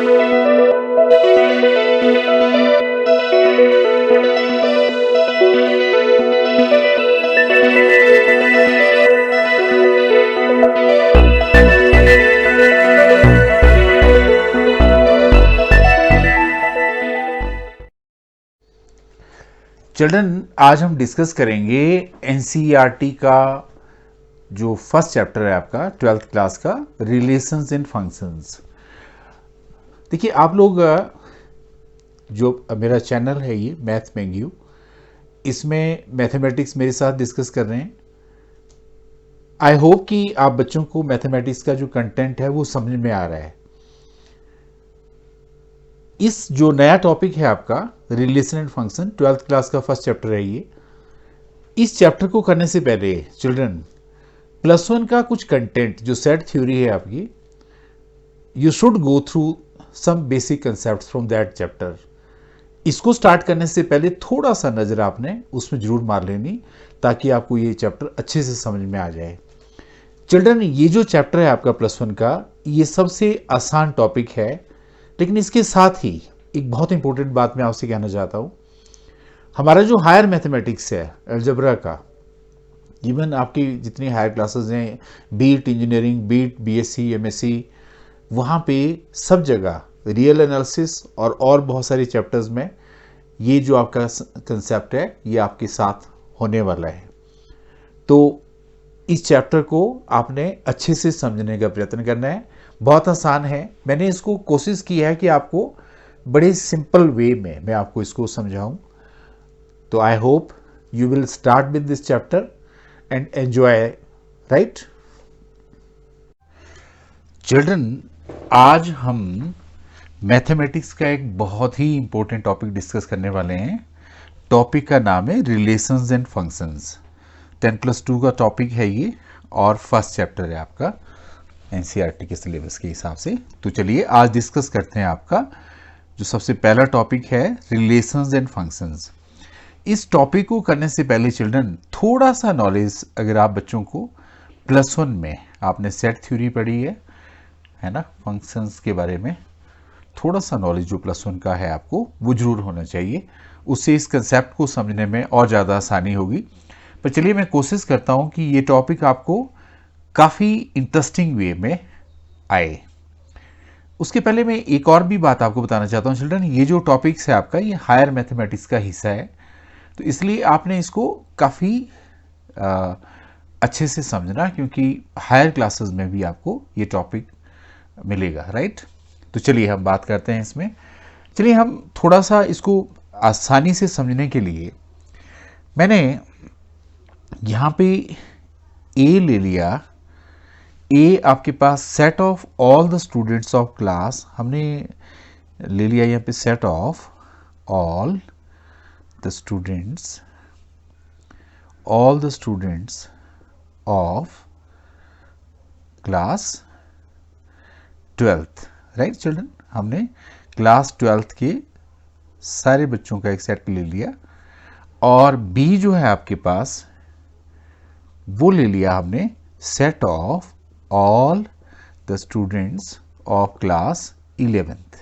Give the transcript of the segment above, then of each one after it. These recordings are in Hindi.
चिल्ड्रन, आज हम डिस्कस करेंगे एनसीईआरटी का जो फर्स्ट चैप्टर है आपका 12th क्लास का, रिलेशंस एंड फंक्शंस। देखिए आप लोग जो मेरा चैनल है ये मैथ मैंग्यू, इसमें मैथमेटिक्स मेरे साथ डिस्कस कर रहे हैं। आई होप कि आप बच्चों को मैथमेटिक्स का जो कंटेंट है वो समझ में आ रहा है। इस जो नया टॉपिक है आपका relation and function, 12th class का फर्स्ट चैप्टर है ये। इस चैप्टर को करने से पहले चिल्ड्रन, +1 का कुछ कंटेंट जो सेट थ्योरी है आपकी, you should go through some basic concepts from that chapter. इसको स्टार्ट करने से पहले थोड़ा सा नजर आपने उसमें जरूर मार लेनी, ताकि आपको ये चैप्टर अच्छे से समझ में आ जाए। चिल्ड्रन, ये जो चैप्टर है आपका +1 का, ये सबसे आसान टॉपिक है, लेकिन इसके साथ ही एक बहुत इंपॉर्टेंट बात मैं आपसे कहना चाहता हूं। हमारा जो हायर मैथमेटिक्स है अलजेब्रा का, इवन आपकी जितनी हायर क्लासेस हैं, BTech engineering, BTech BSc, MSc, वहाँ पे सब जगह रियल एनालिसिस और बहुत सारे चैप्टर्स में ये जो आपका कंसेप्ट है ये आपके साथ होने वाला है। तो इस चैप्टर को आपने अच्छे से समझने का प्रयत्न करना है। बहुत आसान है, मैंने इसको कोशिश की है कि आपको बड़े सिंपल वे में मैं आपको इसको समझाऊं। तो I hope you will start with this chapter and enjoy, right children. आज हम मैथमेटिक्स का एक बहुत ही इंपॉर्टेंट टॉपिक डिस्कस करने वाले हैं। टॉपिक का नाम है रिलेशंस एंड फंक्शंस। 10+2 का टॉपिक है ये और फर्स्ट चैप्टर है आपका एनसीईआरटी के सिलेबस के हिसाब से। तो चलिए आज डिस्कस करते हैं आपका जो सबसे पहला टॉपिक है रिलेशंस एंड फंक्शंस। इस टॉपिक को करने से पहले चिल्ड्रन, थोड़ा सा नॉलेज अगर आप बच्चों को +1 में आपने सेट थ्योरी पढ़ी है ना, फंक्शंस के बारे में थोड़ा सा नॉलेज जो +1 का है आपको वो जरूर होना चाहिए। उससे इस कंसेप्ट को समझने में और ज़्यादा आसानी होगी। पर चलिए मैं कोशिश करता हूँ कि ये टॉपिक आपको काफ़ी इंटरेस्टिंग वे में आए। उसके पहले मैं एक और भी बात आपको बताना चाहता हूँ चिल्ड्रन, ये जो टॉपिक्स है आपका, ये हायर मैथमेटिक्स का हिस्सा है, तो इसलिए आपने इसको काफ़ी अच्छे से समझना, क्योंकि हायर क्लासेस में भी आपको ये टॉपिक मिलेगा, राइट। तो चलिए हम बात करते हैं इसमें। चलिए हम थोड़ा सा इसको आसानी से समझने के लिए मैंने यहाँ पे ए ले लिया। ए आपके पास set of all the students of class, हमने ले लिया यहाँ पे set of all the students of class 12th, right children. हमने क्लास 12th के सारे बच्चों का एक सेट ले लिया, और बी जो है आपके पास वो ले लिया हमने set of all the students of class 11th,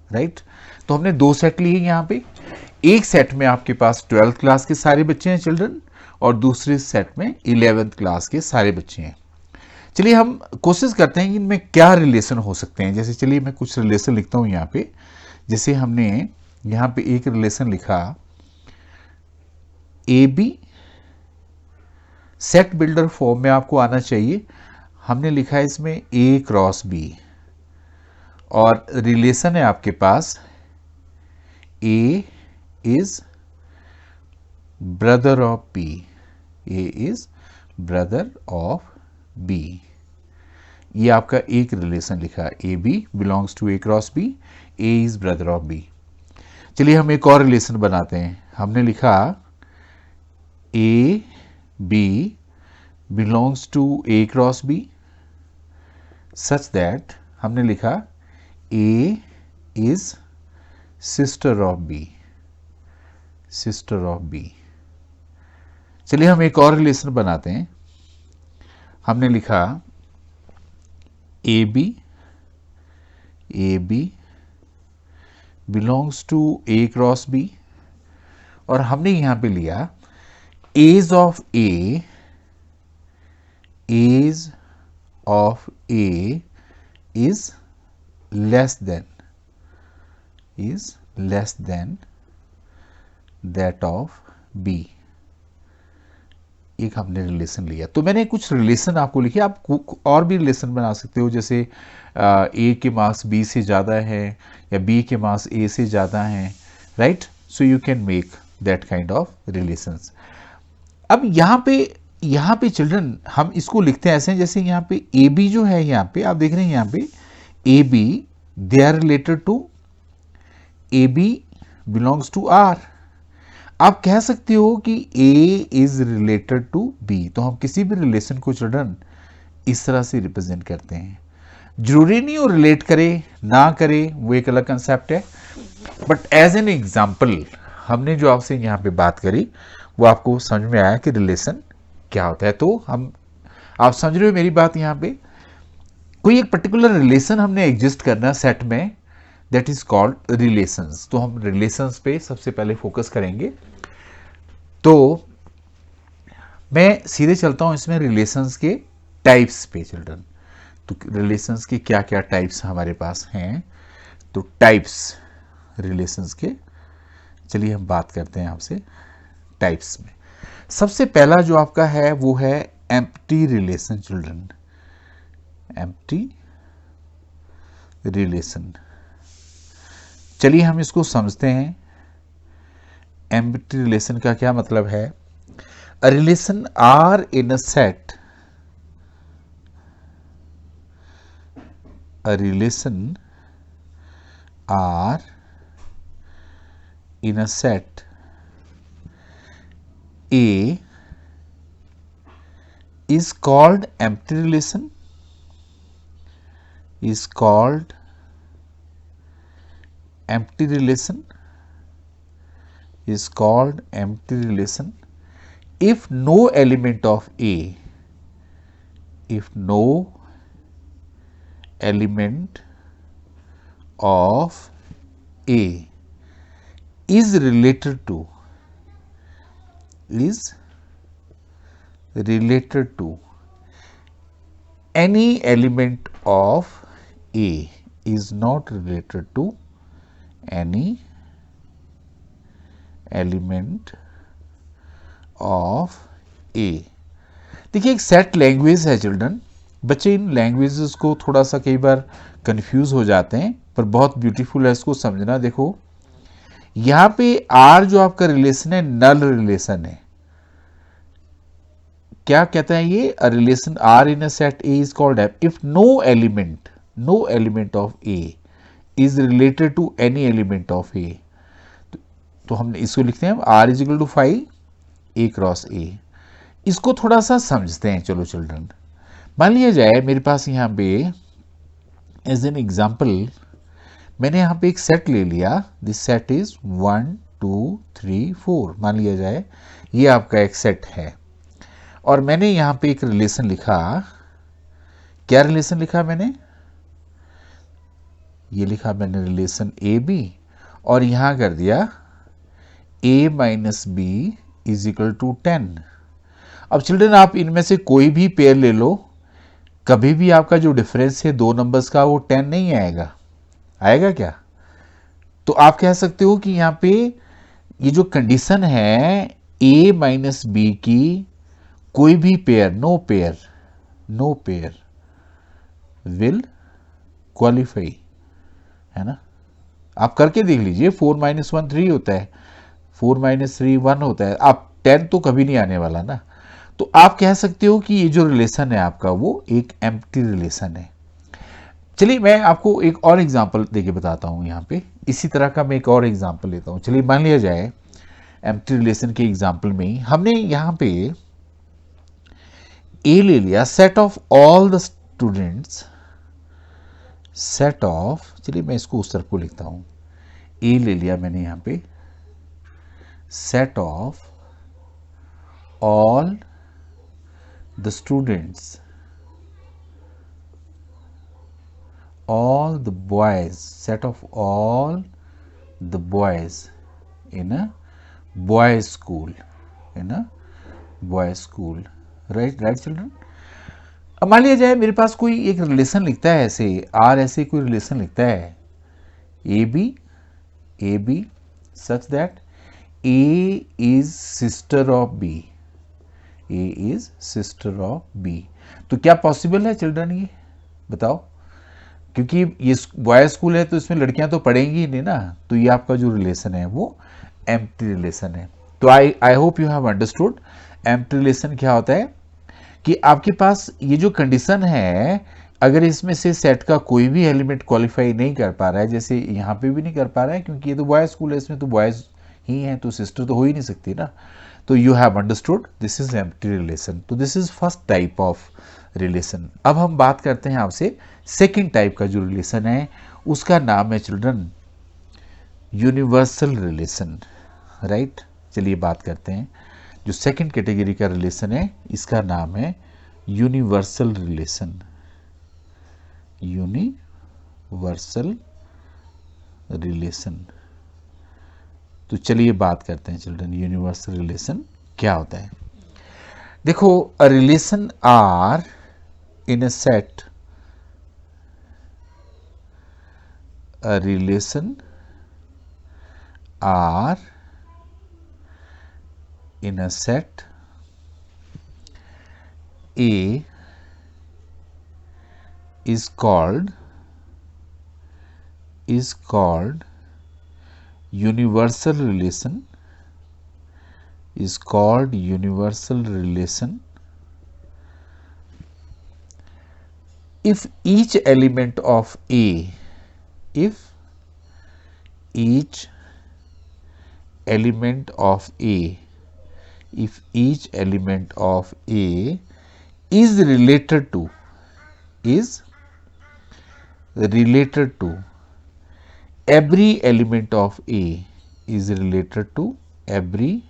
right. तो हमने दो सेट लिए यहाँ पे। एक सेट में आपके पास 12th क्लास के सारे बच्चे हैं चिल्ड्रन, और दूसरे सेट में 11th क्लास के सारे बच्चे हैं। चलिए हम कोशिश करते हैं कि इनमें क्या रिलेशन हो सकते हैं। जैसे चलिए मैं कुछ रिलेशन लिखता हूँ यहाँ पे। जैसे हमने यहाँ पे एक रिलेशन लिखा A B, set builder form में आपको आना चाहिए। हमने लिखा है इसमें ए क्रॉस बी, और रिलेशन है आपके पास A is brother of B, A is brother of B. ये आपका एक रिलेशन लिखा, A B belongs to A cross B, A is brother of B. चलिए हम एक और रिलेशन बनाते हैं। हमने लिखा A B belongs to A cross B, such that हमने लिखा A is sister of B, sister of B. चलिए हम एक और रिलेशन बनाते हैं। हमने लिखा A B belongs to A cross B, और हमने यहां पे लिया age of A, age of A is less than, is less than that of B. एक हमने रिलेशन लिया, तो मैंने कुछ रिलेशन आपको लिखे, आप और भी रिलेशन बना सकते हो, जैसे ए के मार्क्स बी से ज़्यादा है या बी के मार्क्स ए से ज़्यादा हैं, right. So you can make that kind of relations. अब यहाँ पे चिल्ड्रन हम इसको लिखते हैं ऐसे, जैसे यहाँ पे ए बी जो है, यहाँ पे आप देख रहे हैं, यहाँ पे A B they are related to, A B belongs to R. आप कह सकते हो कि A is related to B, तो हम किसी भी रिलेशन को चिल्ड्रन इस तरह से रिप्रेजेंट करते हैं। जरूरी नहीं हो रिलेट करे ना करे, वो एक अलग कंसेप्ट है, बट एज एन एग्जाम्पल हमने जो आपसे यहाँ पे बात करी वो आपको समझ में आया कि रिलेशन क्या होता है। तो हम, आप समझ रहे हो मेरी बात, यहाँ पे कोई एक पर्टिकुलर रिलेशन हमने एग्जिस्ट करना सेट में, दैट इज कॉल्ड रिलेशंस। तो हम रिलेशंस पे सबसे पहले फोकस करेंगे। तो मैं सीधे चलता हूं इसमें रिलेशंस के टाइप्स पे चिल्ड्रन। तो रिलेशंस के क्या क्या टाइप्स हमारे पास हैं, तो टाइप्स रिलेशंस के, चलिए हम बात करते हैं आपसे टाइप्स में। सबसे पहला जो आपका है वो है empty relation children, empty relation. चलिए हम इसको समझते हैं। एम्प्टी रिलेशन का क्या मतलब है? A relation R in a set, a relation are in a set A is called empty relation, is called empty relation, is called empty relation if no element of A, if no element of A is related to, is related to any element of A, is not related to any element of A। देखिए एक सेट लैंग्वेज है चिल्ड्रन, बच्चे इन लैंग्वेजेस को थोड़ा सा कई बार कंफ्यूज हो जाते हैं, पर बहुत ब्यूटीफुल है इसको समझना। देखो यहां पे आर जो आपका रिलेशन है नल रिलेशन है। क्या कहता है ये? A relation R in a set A is called if no element of A is related to any element of A. तो हम इसको लिखते हैं R is equal to 5 A cross A. इसको थोड़ा सा समझते हैं। चलो चिल्ड्रन, मान लिया जाए मेरे पास यहाँ पे एज एन एग्जाम्पल मैंने यहाँ पे एक सेट ले लिया, दिस सेट इज 1 2 3 4। मान लिया जाए ये आपका एक सेट है, और मैंने यहाँ पे एक रिलेशन लिखा। क्या रिलेशन लिखा मैंने? ये लिखा मैंने रिलेशन ए बी, और यहां कर दिया a minus B is equal to 10। अब चिल्ड्रन आप इनमें से कोई भी पेयर ले लो, कभी भी आपका जो डिफरेंस है दो नंबर्स का वो 10 नहीं आएगा। आएगा क्या? तो आप कह सकते हो कि यहां पे ये जो कंडीशन है a माइनस बी की, कोई भी pair, no pair will qualify, है ना। आप करके देख लीजिए, 4 माइनस 1 3 होता है, 4 माइनस 3 1 होता है, आप 10 तो कभी नहीं आने वाला ना। तो आप कह सकते हो कि ये जो रिलेशन है आपका वो एक एम्प्टी रिलेशन है। चलिए मैं आपको एक और एग्जांपल देके बताता हूं। यहाँ पे इसी तरह का मैं एक और एग्जांपल लेता हूं। चलिए मान लिया जाए एम्प्टी रिलेशन के एग्जांपल में ही हमने यहाँ पे ए ले लिया, set of all the students, set of, चलिए मैं इसको उस तरफ को लिखता हूं, ए ले लिया मैंने यहाँ पे, set of all the students, all the boys, set of all the boys in a boys school, in a boys school, right right children. अब मान लिया जाए मेरे पास कोई एक रिलेशन लिखता है, ऐसे आर ऐसे कोई रिलेशन लिखता है, A B such that A is sister of B, A is sister of B, तो क्या पॉसिबल है चिल्ड्रन ये बताओ? क्योंकि ये बॉयज स्कूल है तो इसमें लड़कियां तो पढ़ेंगी ही नहीं ना, तो ये आपका जो रिलेशन है वो एम्प्टी रिलेशन है। तो I hope you have understood empty relation क्या होता है, कि आपके पास ये जो कंडीशन है, अगर इसमें से सेट का कोई भी एलिमेंट क्वालिफाई नहीं कर पा रहा है, जैसे यहाँ पे भी नहीं कर पा रहा है क्योंकि ये तो बॉयज स्कूल है, इसमें तो बॉयज ही हैं, तो सिस्टर तो हो ही नहीं सकती ना, तो you have understood this is empty relation. तो this is first type of relation. अब हम बात करते हैं आपसे सेकेंड टाइप का जो रिलेशन है, उसका नाम है चिल्ड्रन यूनिवर्सल रिलेशन, राइट। चलिए बात करते हैं, जो सेकंड कैटेगरी का रिलेशन है इसका नाम है यूनिवर्सल रिलेशन, यूनिवर्सल रिलेशन। तो चलिए बात करते हैं चिल्ड्रन यूनिवर्सल रिलेशन क्या होता है। देखो, a relation R in a set, a relation R in a set A is called universal relation, is called universal relation if each element of A, if each element of A, if each element of A is related to, is related to every element of A, is related to every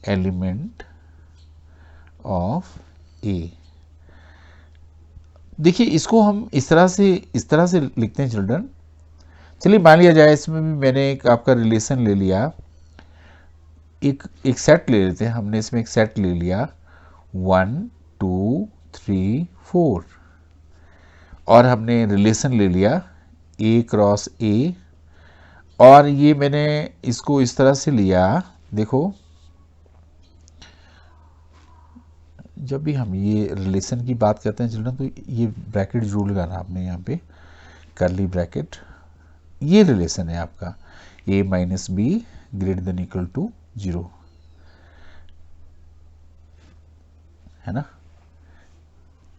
element of A। देखिए, इसको हम इस तरह से लिखते हैं चिल्ड्रन। चलिए मान लिया जाए इसमें भी मैंने एक आपका रिलेशन ले लिया, एक सेट ले लेते हैं, हमने इसमें एक सेट ले लिया 1 2 3 4, और हमने रिलेशन ले लिया A क्रॉस A, और ये मैंने इसको इस तरह से लिया। देखो, जब भी हम ये रिलेशन की बात करते हैं चिल्ड्रन, तो ये ब्रैकेट जरूर लगाना आपने, यहाँ पे कर्ली ब्रैकेट। ये रिलेशन है आपका A minus B greater than equal to 0, है ना।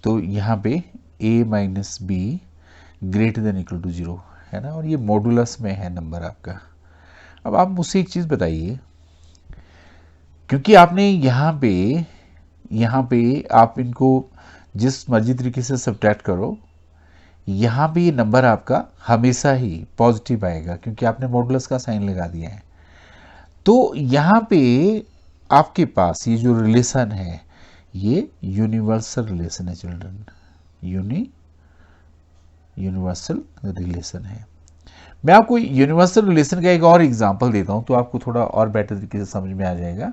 तो यहाँ पे A minus B greater than equal to 0 है ना, और ये मॉडुलस में है नंबर आपका। अब आप मुझसे एक चीज़ बताइए, क्योंकि आपने यहाँ पे आप इनको जिस मर्जी तरीके से सब्ट्रैक्ट करो, यहाँ पे ये नंबर आपका हमेशा ही पॉजिटिव आएगा, क्योंकि आपने मॉडुलस का साइन लगा दिया है। तो यहाँ पे आपके पास ये जो रिलेशन है, ये यूनिवर्सल रिलेशन है चिल्ड्रन, यूनिवर्सल रिलेशन है। मैं आपको यूनिवर्सल रिलेशन का एक और एग्जांपल देता हूँ, तो आपको थोड़ा और बेटर तरीके से समझ में आ जाएगा।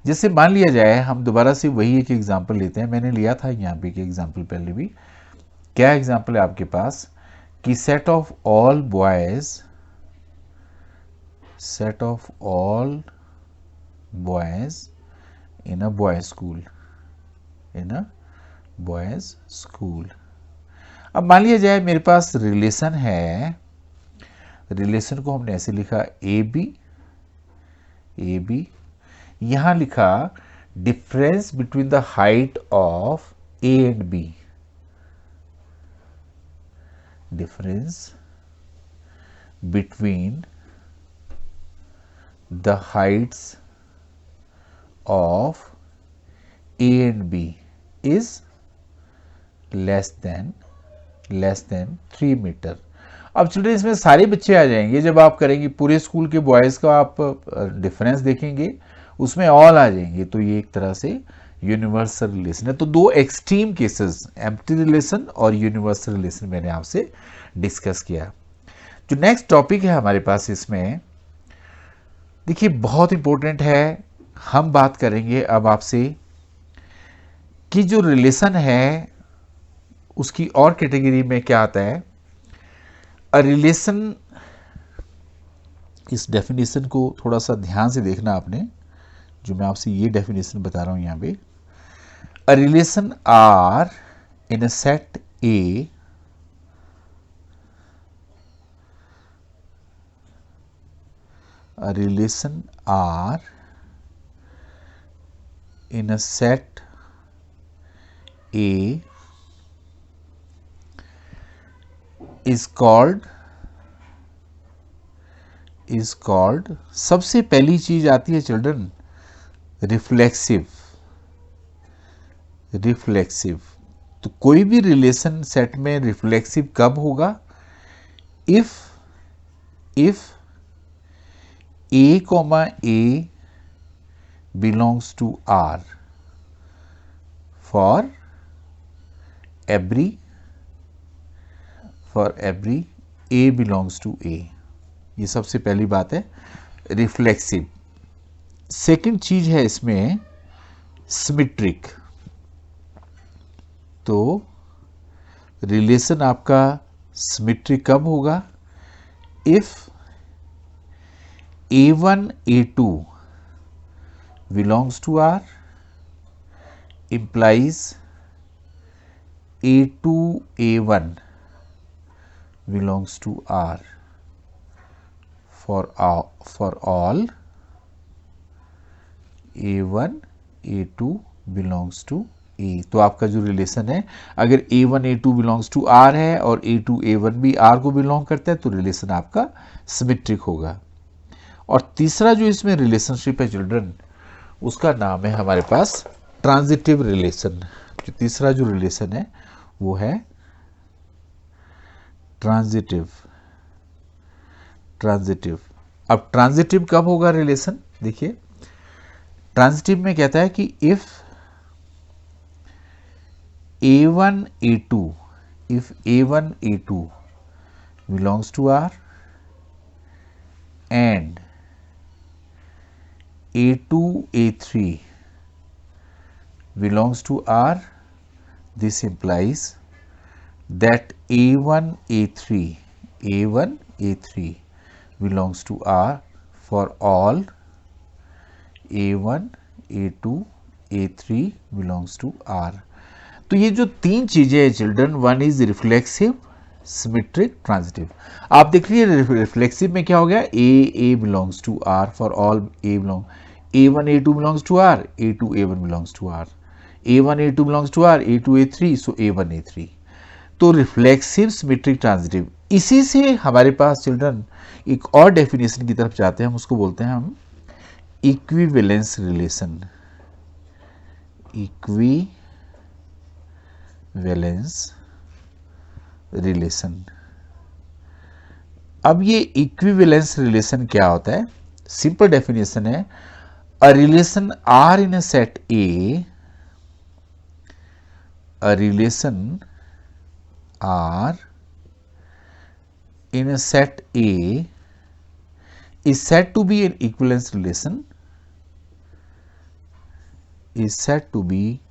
जैसे मान लिया जाए, हम दोबारा से वही एक एग्जांपल लेते हैं, मैंने लिया था यहाँ पे एक एग्जांपल पहले भी। क्या एग्जांपल है आपके पास कि set of all boys in a boys school. अब मान लिया जाए मेरे पास रिलेशन है, रिलेशन को हमने ऐसे लिखा ए बी, यहां लिखा difference between the height of A and B, difference between the heights of A and B is less than 3 metre. अब चिल्ड्रन इसमें सारे बच्चे आ जाएंगे, जब आप करेंगे पूरे स्कूल के बॉयज़ का आप डिफरेंस देखेंगे, उसमें ऑल आ जाएंगे। तो ये एक तरह से यूनिवर्सल रिलेशन है। तो दो एक्सट्रीम केसेस, एम्प्टी रिलेशन और यूनिवर्सल रिलेशन, मैंने आपसे डिस्कस किया। जो नेक्स्ट टॉपिक है हमारे पास इसमें, देखिए बहुत इंपॉर्टेंट है। हम बात करेंगे अब आपसे कि जो रिलेशन है उसकी और कैटेगरी में क्या आता है। अ रिलेशन, इस डेफिनेशन को थोड़ा सा ध्यान से देखना आपने, जो मैं आपसे ये डेफिनेशन बता रहा हूं यहां पे। A relation R in a set A a relation R in a set A is called सबसे पहली चीज आती है चिल्ड्रन रिफ्लेक्सिव। तो कोई भी रिलेशन सेट में रिफ्लेक्सिव कब होगा? If A, A belongs to R for every A belongs to A। ये सबसे पहली बात है रिफ्लेक्सिव। सेकंड चीज है इसमें सिमेट्रिक। तो रिलेशन आपका सिमेट्रिक कब होगा? If A1 A2 belongs to R implies A2 A1 belongs to R for all A1 A2 belongs to A। तो आपका जो रिलेशन है, अगर A1 A2 belongs to R है और A2 A1 भी R को बिलोंग करता है तो रिलेशन आपका सिमेट्रिक होगा। और तीसरा जो इसमें रिलेशनशिप है चिल्ड्रन, उसका नाम है हमारे पास ट्रांजिटिव रिलेशन। जो तीसरा जो रिलेशन है वो है ट्रांजिटिव। अब ट्रांजिटिव कब होगा रिलेशन? देखिए ट्रांजिटिव में कहता है कि if A1 A2 belongs to R and A2 A3 belongs to R, this implies that A1 A3 belongs to R for all A1 A2 A3 belongs to R। तो ये जो तीन चीजें हैं children, one is reflexive, symmetric, transitive. आप देख लीजिए रिफ्लेक्सिव में क्या हो गया? A belongs to R for all A1 A2 belongs to R, A2 A1 belongs to R, A1 A2 belongs to R, A2 A3, so A1 A3। तो रिफ्लेक्सिव, सिमेट्रिक, ट्रांजिटिव। इसी से हमारे पास चिल्ड्रन एक और डेफिनेशन की तरफ जाते हैं, हम उसको बोलते हैं हम इक्विवेलेंस रिलेशन। अब ये इक्विवेलेंस रिलेशन क्या होता है? सिंपल डेफिनेशन है, a relation R in a set A, a relation R in a set A is said to be an equivalence relation, is said to be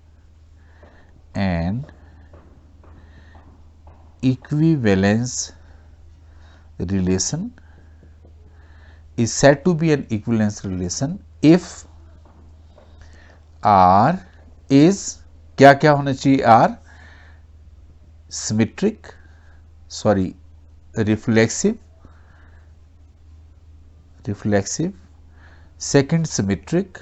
an equivalence relation, is said to be an equivalence relation if R is क्या क्या होना चाहिए? R symmetric, sorry reflexive, second symmetric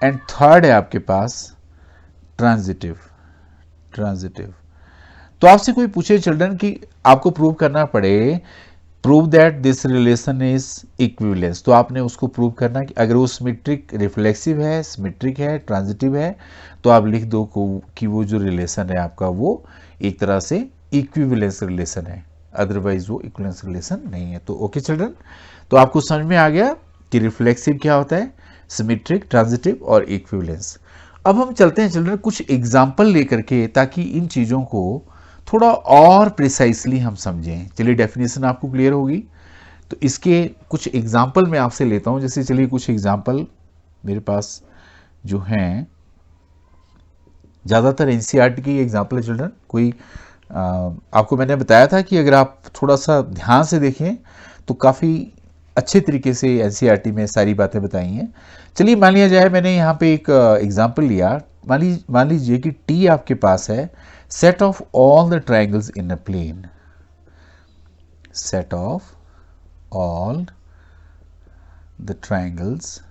and third है आपके पास ट्रांजिटिव। तो आपसे कोई पूछे चिल्ड्रन कि आपको प्रूव करना पड़े, prove that this relation is equivalence, तो आपने उसको प्रूव करना कि अगर वो सिमेट्रिक, रिफ्लेक्सिव है, सिमेट्रिक है, ट्रांजिटिव है, तो आप लिख दो कि वो जो रिलेशन है आपका वो एक तरह से इक्विवेलेंस रिलेशन है, अदरवाइज वो इक्विवेलेंस रिलेशन नहीं है। तो ओके चिल्ड्रन, तो आपको समझ में आ गया कि रिफ्लेक्सिव क्या होता है, सिमेट्रिक, ट्रांजिटिव और इक्विवेलेंस। अब हम चलते हैं चिल्ड्रन कुछ एग्जाम्पल लेकर के, ताकि इन चीज़ों को थोड़ा और प्रिसाइसली हम समझें। चलिए डेफिनेशन आपको क्लियर होगी, तो इसके कुछ एग्जाम्पल मैं आपसे लेता हूं। जैसे चलिए कुछ एग्जाम्पल मेरे पास जो हैं, ज़्यादातर एनसीईआरटी की एग्जाम्पल है चिल्ड्रन। कोई आपको मैंने बताया था कि अगर आप थोड़ा सा ध्यान से देखें तो काफ़ी अच्छे तरीके से एनसीईआरटी में सारी बातें बताई हैं। चलिए मान लिया जाए मैंने यहाँ पे एक एग्जाम्पल लिया। मान लीजिए कि टी आपके पास है, set of all the triangles in a plane, set of all the triangles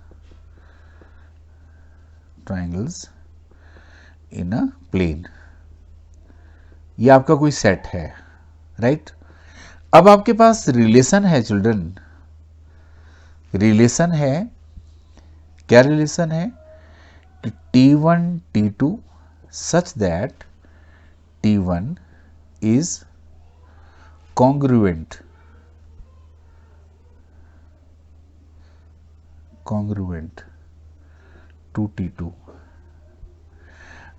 in a plane. ये आपका कोई सेट है, राइट। अब आपके पास रिलेशन है चिल्ड्रन, रिलेशन है, क्या रिलेशन है कि T1 T2 such that T1 is congruent to T2।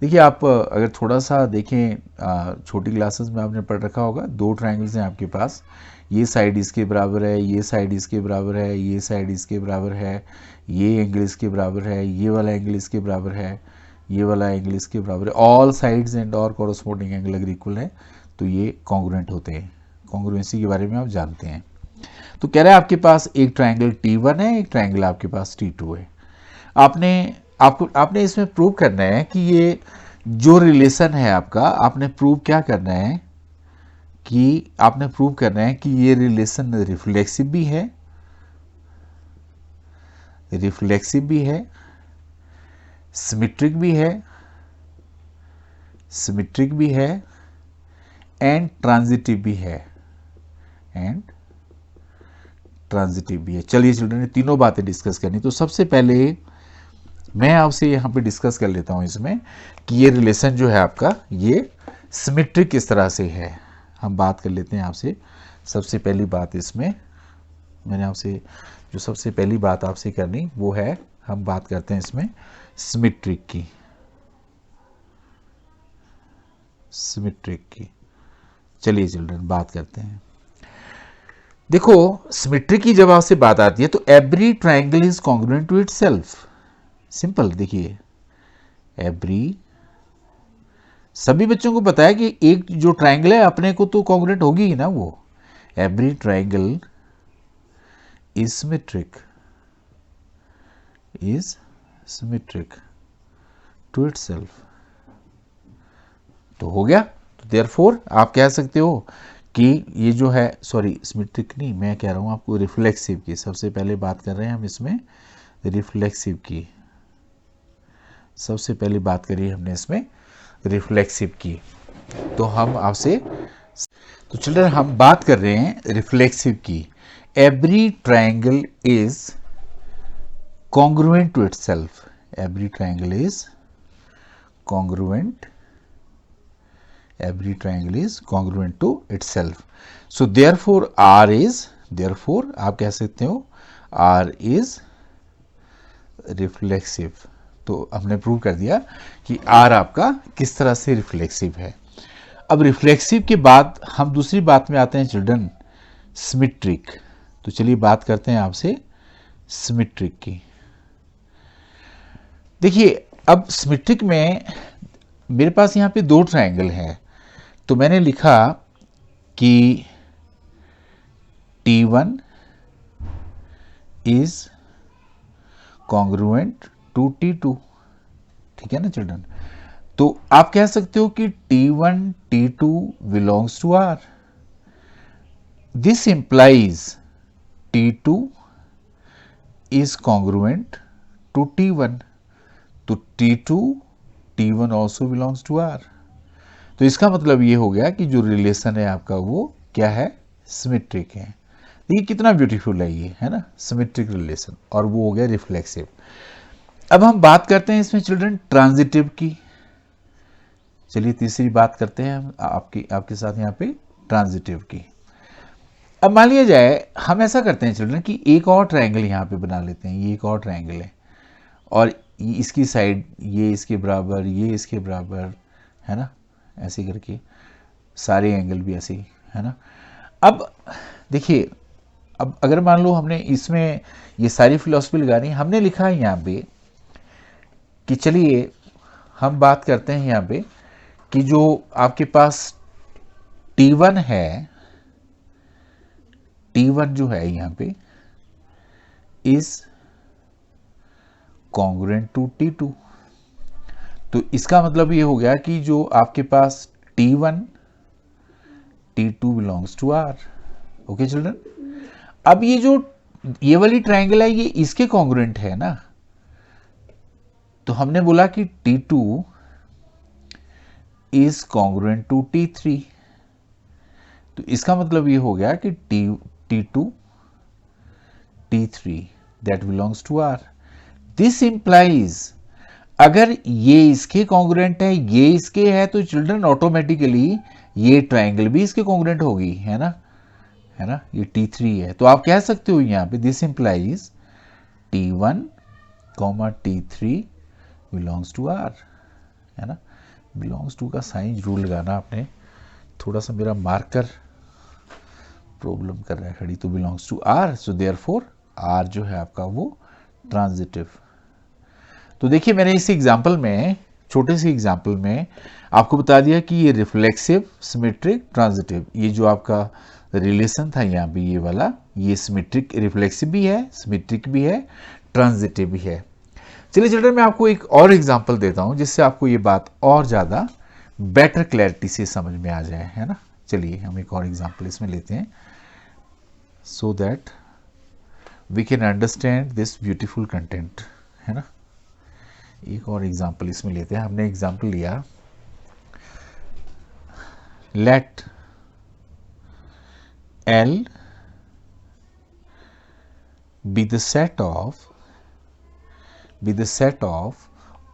देखिए आप अगर थोड़ा सा देखें, छोटी क्लासेस में आपने पढ़ रखा होगा, दो ट्राइंगल्स हैं आपके पास, ये साइड इसके बराबर है, ये साइड इसके बराबर है, ये साइड इसके बराबर है, ये एंगल इसके बराबर है, ये वाला एंगल इसके बराबर है, ये वाला एंगल इसके बराबर है। ऑल साइड्स एंड और कॉरस्पॉन्डिंग एंगल अगर इक्वल है तो ये कॉन्ग्रुएंट होते हैं। कॉन्ग्रुएंसी के बारे में आप जानते हैं। तो कह रहा है आपके पास एक ट्राइंगल T1 है, एक ट्राइंगल आपके पास T2 है। आपने इसमें प्रूव करना है कि ये जो रिलेशन है आपका, आपने प्रूव क्या करना है कि आपने प्रूव करना है कि ये रिलेशन रिफ्लेक्सिव भी है, सिमेट्रिक भी है, एंड ट्रांजिटिव भी है, चलिए चिल्ड्रन ने तीनों बातें डिस्कस करनी। तो सबसे पहले मैं आपसे यहाँ पे डिस्कस कर लेता हूँ इसमें कि ये रिलेशन जो है आपका, ये सिमेट्रिक किस तरह से है। हम बात कर लेते हैं आपसे। सबसे पहली बात इसमें मैंने आपसे जो सबसे पहली बात आपसे करनी वो है, हम बात करते हैं इसमें सिमेट्रिक की। चलिए चिल्ड्रन बात करते हैं। देखो सिमेट्रिक की जब आपसे बात आती है तो every triangle is congruent to itself. Simple, देखिए सभी बच्चों को पता है कि एक जो ट्राइंगल है अपने को तो कॉन्ग्रुएंट होगी ही ना वो। Every triangle is symmetric to itself. तो हो गया। तो देयरफॉर आप कह सकते हो कि ये जो है, सॉरी सिमेट्रिक नहीं, मैं कह रहा हूं आपको रिफ्लेक्सिव की। सबसे पहले बात कर रहे हैं हम इसमें रिफ्लेक्सिव की। सबसे पहले बात करी हमने इसमें रिफ्लेक्सिव की। तो हम आपसे, तो चिल्ड्रन हम बात कर रहे हैं रिफ्लेक्सिव की। Every triangle is congruent to itself. Every triangle is congruent to itself. So therefore R is, therefore आप कह सकते हो आर इज रिफ्लेक्सिव। तो हमने प्रूव कर दिया कि आर आपका किस तरह से रिफ्लेक्सिव है। अब रिफ्लेक्सिव के बाद हम दूसरी बात में आते हैं चिल्ड्रन, सिमेट्रिक। तो चलिए बात करते हैं आपसे सिमेट्रिक की। देखिए अब सिमेट्रिक में मेरे पास यहां पे दो ट्राइंगल हैं, तो मैंने लिखा कि T1 is congruent to T2। ठीक है ना चिल्ड्रन। तो आप कह सकते हो कि T1 T2 belongs to R। This implies T2 is congruent to T1। तो T2 T1 also belongs to R। तो इसका मतलब ये हो गया कि जो रिलेशन है आपका वो क्या है, सिमेट्रिक है। देखिए कितना ब्यूटीफुल है ये, है ना, सिमेट्रिक रिलेशन, और वो हो गया रिफ्लेक्सिव। अब हम बात करते हैं इसमें चिल्ड्रन ट्रांजिटिव की। चलिए तीसरी बात करते हैं हम आपके साथ यहाँ पे ट्रांजिटिव की। अब मान लिया जाए हम ऐसा करते हैं चिल्ड्रन कि एक और ट्रायंगल यहाँ पे बना लेते हैं। ये एक और ट्रायंगल है और इसकी साइड ये इसके बराबर, ये इसके बराबर, है ना, ऐसे करके सारे एंगल भी ऐसे ही, है ना। अब देखिए, अब अगर मान लो हमने इसमें ये सारी फिलॉसफी लगानी, हमने लिखा है यहाँ पे कि चलिए हम बात करते हैं यहाँ पे कि जो आपके पास T1 है, T1 जो है यहाँ पे इज कॉन्ग्रुएंट टू T2। तो इसका मतलब ये हो गया कि जो आपके पास T1 T2 belongs to R। Okay children, अब ये वाली ट्रायंगल है, ये इसके कॉन्ग्रुएंट है ना। तो हमने बोला कि T2 is congruent to T3। तो इसका मतलब ये हो गया कि T2 T3 that belongs to R। This implies, अगर ये इसके कॉन्ग्रुएंट है, ये इसके है, तो चिल्ड्रन ऑटोमेटिकली ये ट्रायंगल भी इसके कॉन्ग्रुएंट होगी, है ना, है ना। ये T3 है, तो आप कह सकते हो यहाँ पे this implies T1 T3 belongs to R, है ना। बिलोंग्स टू का साइन जरूर लगाना आपने, थोड़ा सा मेरा मार्कर प्रॉब्लम कर रहा है खड़ी। तो belongs to R, so therefore R जो है आपका वो ट्रांजिटिव। तो देखिए मैंने इस एग्जाम्पल में, छोटे से एग्जाम्पल में आपको बता दिया कि ये रिफ्लेक्सिव, सिमेट्रिक, ट्रांजिटिव, ये जो आपका रिलेशन था यहाँ पे ये वाला, ये सिमेट्रिक, रिफ्लेक्सिव भी है, सिमेट्रिक भी है, ट्रांजिटिव भी है। चलिए चिल्ड्रन, मैं आपको एक और एग्जाम्पल देता हूँ जिससे आपको ये बात और ज़्यादा बेटर क्लैरिटी से समझ में आ जाए, है ना। चलिए हम एक और एग्जाम्पल इसमें लेते हैं so that we can understand this beautiful content, है ना। एक और एग्जाम्पल इसमें लेते हैं। हमने एग्जाम्पल लिया, late L be the set of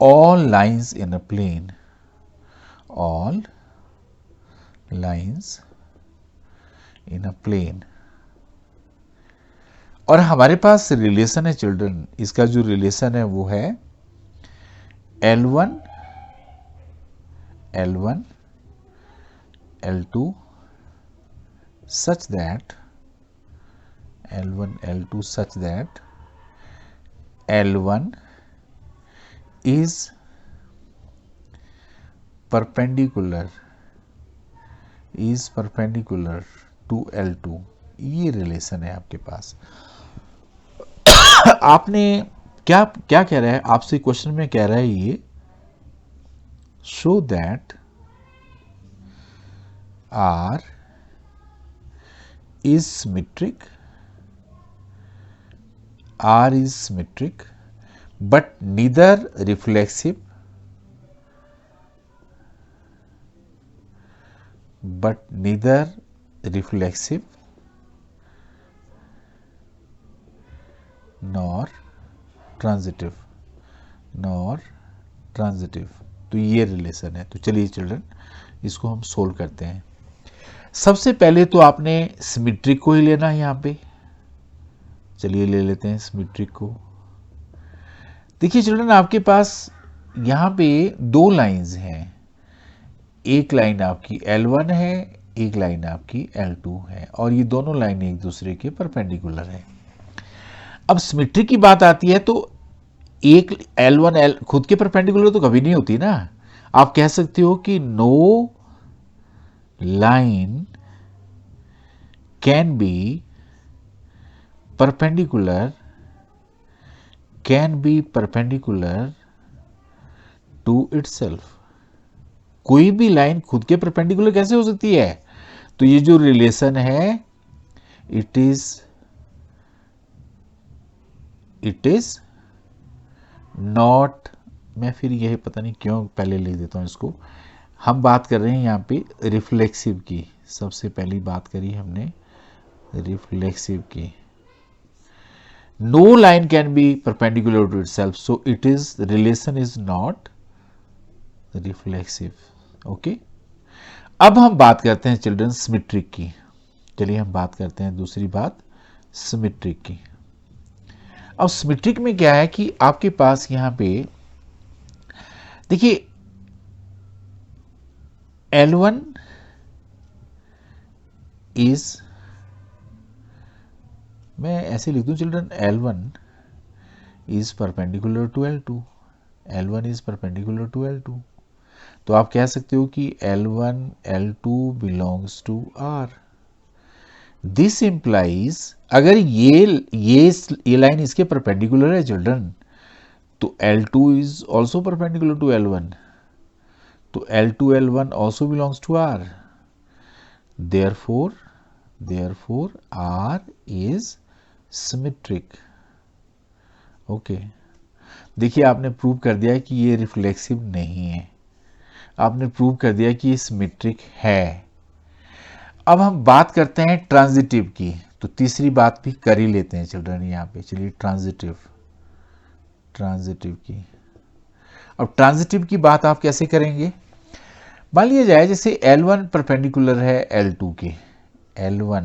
all lines in a plane, all lines in a plane। और हमारे पास रिलेशन है चिल्ड्रन, इसका जो रिलेशन है वो है L1 L2 such that L1 is perpendicular to L2। ये रिलेशन है आपके पास। आपने क्या क्या कह रहा है आपसे, क्वेश्चन में कह रहा है ये show that R is symmetric but neither reflexive nor transitive। तो ये रिलेशन है। तो चलिए चिल्ड्रन इसको हम सोल्व करते हैं। सबसे पहले तो आपने सिमेट्रिक को ही लेना है यहाँ पे। चलिए ले लेते हैं सिमेट्रिक को। देखिए चिल्ड्रन, आपके पास यहाँ पे दो लाइंस हैं, एक लाइन आपकी L1 है, एक लाइन आपकी L2 है, और ये दोनों लाइन एक दूसरे के परपेंडिकुलर है। अब सिमेट्रिक की बात आती है तो एक L1 खुद के परपेंडिकुलर तो कभी नहीं होती ना। आप कह सकते हो कि no line can be perpendicular to itself। कोई भी लाइन खुद के परपेंडिकुलर कैसे हो सकती है? तो ये जो रिलेशन है इट इज नॉट, मैं फिर यही पता नहीं क्यों पहले लिख देता हूं इसको। हम बात कर रहे हैं यहाँ पे रिफ्लेक्सिव की, सबसे पहली बात करी हमने रिफ्लेक्सिव की। No line can be perpendicular to itself, so relation is not reflexive। okay? अब हम बात करते हैं चिल्ड्रन सिमेट्रिक की। चलिए हम बात करते हैं दूसरी बात सिमेट्रिक की। अब सिमेट्रिक में क्या है कि आपके पास यहां पे देखिए L1 इज, मैं ऐसे लिख दूं children, L1 is perpendicular to L2, L1 is perpendicular to L2, तो आप कह सकते हो कि L1 L2 belongs to R। This implies, अगर ये लाइन इसके परपेंडिकुलर है चिल्ड्रन, तो L2 is also perpendicular to L1, तो L2 L1 also belongs to R, therefore R is symmetric। Okay, देखिए आपने प्रूव कर दिया कि ये रिफ्लेक्सिव नहीं है, आपने प्रूव कर दिया कि ये सिमेट्रिक है। अब हम बात करते हैं ट्रांजिटिव की, तो तीसरी बात भी कर ही लेते हैं चिल्ड्रन यहाँ पे। चलिए ट्रांजिटिव की, अब ट्रांजिटिव की बात आप कैसे करेंगे? मान लिया जाए जैसे L1 परपेंडिकुलर है L2 के, L1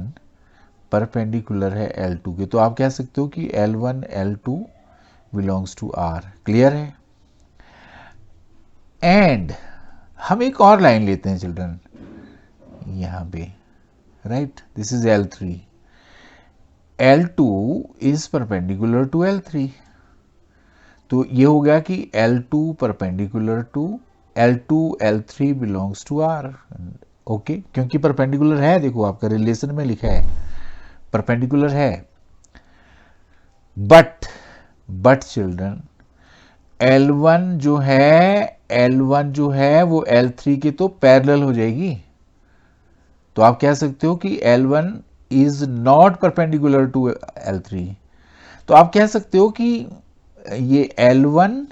परपेंडिकुलर है L2 के, तो आप कह सकते हो कि L1 L2 belongs to R। Clear है? एंड हम एक और लाइन लेते हैं चिल्ड्रन यहां पे, right, this is L3, L2 is perpendicular to L3, तो ये हो गया कि L2 perpendicular to L2 L3 belongs to R। Okay, क्योंकि परपेंडिकुलर है, देखो आपका रिलेशन में लिखा है परपेंडिकुलर है। बट चिल्ड्रन L1 जो है वो L3 के तो पैरेलल हो जाएगी, तो आप कह सकते हो कि L1 is not perpendicular to L3, तो आप कह सकते हो कि ये L1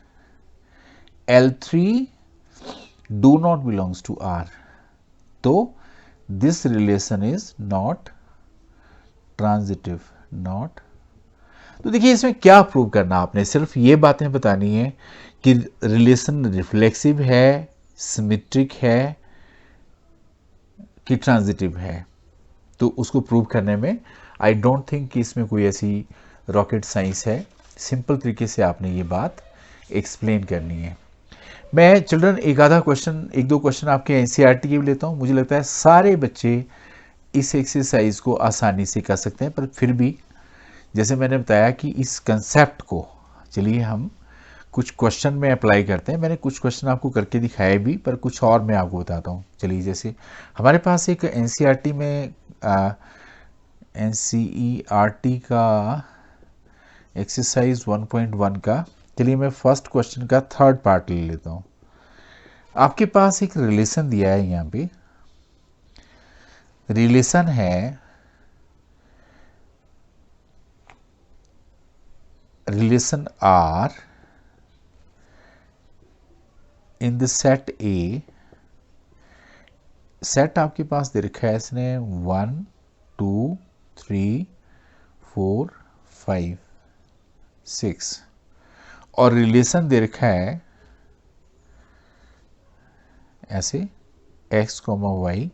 L3 do not belongs to R, तो this relation is not transitive, not. तो देखिए इसमें क्या प्रूव करना, आपने सिर्फ ये बातें बतानी है कि रिलेशन रिफ्लेक्सिव है, सिमेट्रिक है कि ट्रांजिटिव है, तो उसको प्रूव करने में आई डोंट थिंक कि इसमें कोई ऐसी रॉकेट साइंस है, सिंपल तरीके से आपने ये बात एक्सप्लेन करनी है। मैं चिल्ड्रन एक दो क्वेश्चन आपके एनसीईआरटी के भी लेता हूँ, मुझे लगता है सारे बच्चे इस एक्सरसाइज को आसानी से कर सकते हैं, पर फिर भी जैसे मैंने बताया कि इस कंसेप्ट को चलिए हम कुछ क्वेश्चन में अप्लाई करते हैं। मैंने कुछ क्वेश्चन आपको करके दिखाए भी, पर कुछ और मैं आपको बताता हूँ। चलिए जैसे हमारे पास एक एनसीईआरटी में एनसीईआरटी का एक्सरसाइज 1.1 का, चलिए मैं फर्स्ट क्वेश्चन का थर्ड पार्ट ले लेता हूँ। आपके पास एक रिलेशन दिया है, यहाँ पे रिलेशन है, relation R in the set A, set आपके पास दे रखा है इसने 1 2 3 4 5 6, और रिलेशन दे रखा है ऐसे x, y,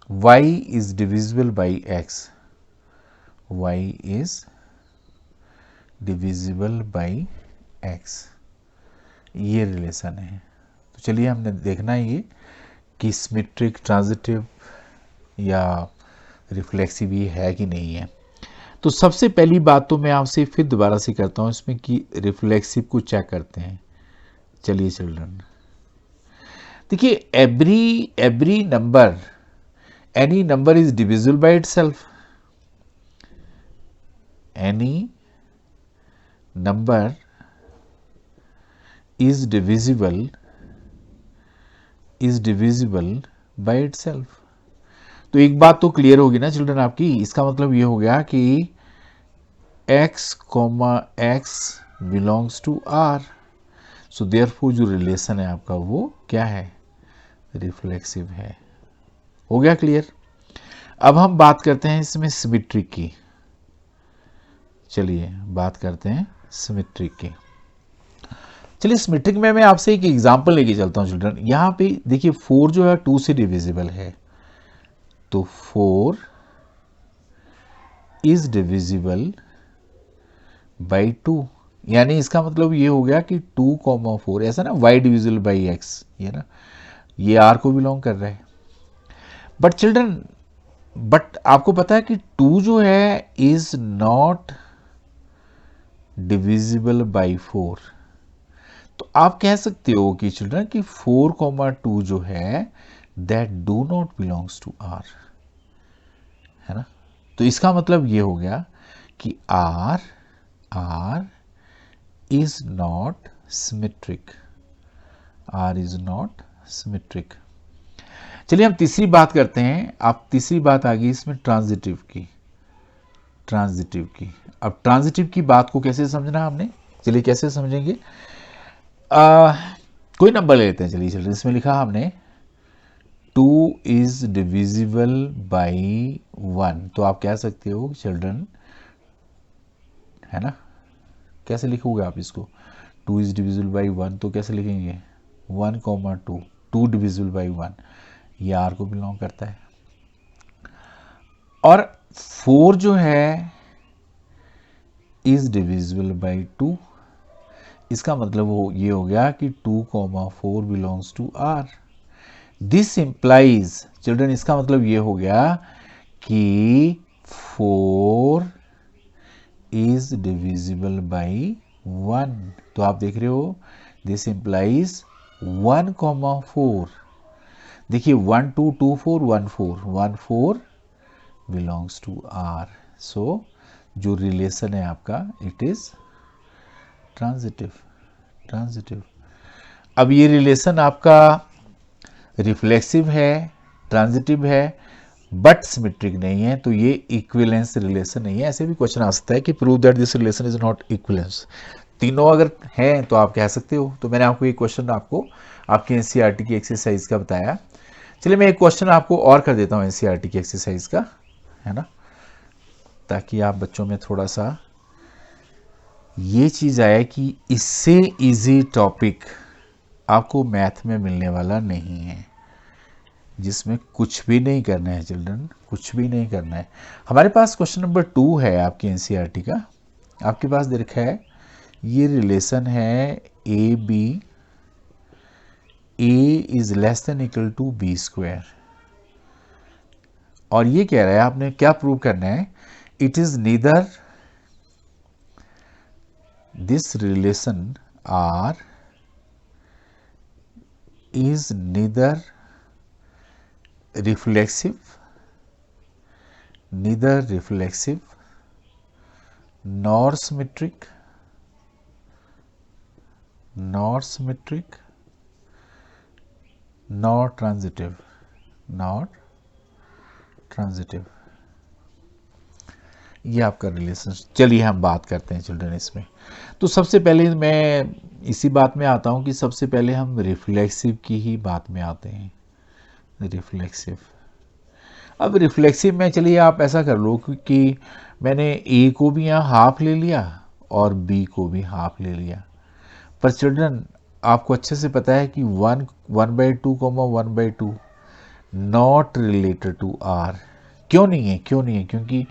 y is divisible by x, y is divisible by x, ये रिलेशन है। तो चलिए हमने देखना है ये कि सिमेट्रिक, ट्रांजिटिव या रिफ्लेक्सिव ये है कि नहीं है। तो सबसे पहली बात तो मैं आपसे फिर दोबारा से करता हूँ इसमें कि रिफ्लेक्सिव को चेक करते हैं। चलिए चिल्ड्रन देखिए, every number, any number is divisible by itself, any number is divisible by itself। तो एक बात तो क्लियर होगी ना चिल्ड्रन आपकी, इसका मतलब ये हो गया कि x, x belongs to R, so therefore जो रिलेशन है आपका वो क्या है, रिफ्लेक्सिव है। हो गया क्लियर? अब हम बात करते हैं इसमें सिमेट्रिक की। चलिए बात करते हैं सिमेट्रिक की। चलिए सिमेट्रिक में मैं आपसे एक एग्जांपल लेके चलता हूं चिल्ड्रन। यहां पे देखिए 4 जो है 2 से डिविजिबल है, तो 4 इज डिविजिबल बाई 2, यानी इसका मतलब ये हो गया कि 2, 4 ऐसा ना, y डिविजिबल बाई x, ये ना, ये R को बिलोंग कर रहा है। बट चिल्ड्रन बट आपको पता है कि 2 जो है इज नॉट डिविजिबल बाई 4। तो आप कह सकते हो कि चिल्ड्रन कि 4, 2 जो है that do not belongs to R, है ना। तो इसका मतलब ये हो गया कि R is not symmetric, R is not symmetric. चलिए हम तीसरी बात करते हैं। आप तीसरी बात आ गई इसमें ट्रांजिटिव की, ट्रांजिटिव की। अब ट्रांजिटिव की बात को कैसे समझना हमने, चलिए कैसे समझेंगे। कोई नंबर ले लेते हैं, चलिए चलिए इसमें लिखा हमने 2 इज डिविजिबल बाई 1। तो आप कह सकते हो चिल्ड्रन, है ना, कैसे लिखोगे आप इसको, 2 इज डिविजिबल बाई 1 तो कैसे लिखेंगे 1, 2, 2 डिविजिबल बाई 1, ये आर को बिलोंग करता है। और 4 जो है इज डिविजिबल बाई 2, इसका मतलब ये हो गया कि 2, 4 belongs to R. This implies children, इसका मतलब ये हो गया कि 4 इज डिविजिबल बाई 1। तो आप देख रहे हो दिस इंप्लाइज 1, 4। देखिए 1, 2, 2, 4, 1, 4 बिलोंग्स टू आर। सो जो रिलेशन है आपका इट इज ट्रांजिटिव, ट्रांजिटिव। अब ये रिलेशन आपका रिफ्लेक्सिव है, ट्रांजिटिव है, बट सिमेट्रिक नहीं है, तो ये इक्विवेलेंस रिलेशन नहीं है। ऐसे भी क्वेश्चन आ सकता है कि prove that this relation is not equivalence. तीनों अगर हैं तो आप कह सकते हो। तो मैंने आपको ये क्वेश्चन आपको आपकी एनसीईआरटी की एक्सरसाइज का बताया। चलिए मैं एक क्वेश्चन आपको और कर देता हूँ एनसीईआरटी की एक्सरसाइज का, है ना, ताकि आप बच्चों में थोड़ा सा ये चीज़ आए कि इससे इजी टॉपिक आपको मैथ में मिलने वाला नहीं है, जिसमें कुछ भी नहीं करना है चिल्ड्रन, कुछ भी नहीं करना है। हमारे पास क्वेश्चन नंबर 2 है आपकी एनसीईआरटी का। आपके पास दे रखा है ये रिलेशन है A B, A is less than equal to B square. और ये कह रहा है आपने क्या प्रूव करना है, it is neither this relation R is neither reflexive, neither reflexive nor symmetric, nor symmetric nor transitive, nor transitive। ये आपका रिलेशन। चलिए हम बात करते हैं चिल्ड्रन इसमें। तो सबसे पहले मैं इसी बात में आता हूँ कि सबसे पहले हम रिफ्लेक्सिव की ही बात में आते हैं, रिफ्लेक्सिव। अब रिफ्लेक्सिव में चलिए आप ऐसा कर लो कि मैंने ए को भी यहाँ हाफ ले लिया और बी को भी हाफ ले लिया। पर चिल्ड्रन आपको अच्छे से पता है कि 1/2, 1/2 नॉट रिलेटेड टू आर। क्यों नहीं है, क्यों नहीं है, क्योंकि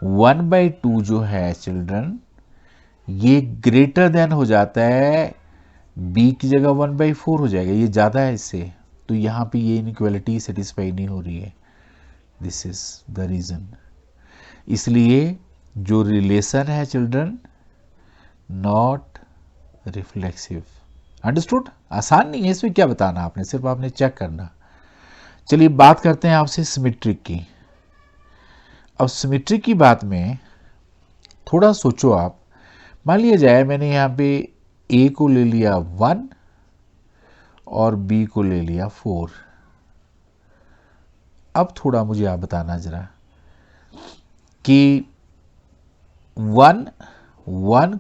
1/2 जो है चिल्ड्रन ये ग्रेटर देन हो जाता है बी की जगह 1/4 हो जाएगा, ये ज़्यादा है इससे। तो यहाँ पे ये इनइक्वालिटी सेटिस्फाई नहीं हो रही है। This is the reason. इसलिए जो रिलेशन है चिल्ड्रन नॉट रिफ्लेक्सिव। अंडरस्टूड? आसान नहीं है इसमें क्या बताना, आपने सिर्फ आपने चेक करना। चलिए बात करते हैं आपसे सिमेट्रिक की। अब सिमेट्रिक की बात में थोड़ा सोचो आप। मान लिया जाए मैंने यहाँ पे ए को ले लिया 1 और बी को ले लिया 4। अब थोड़ा मुझे आप बताना जरा कि 1, 1,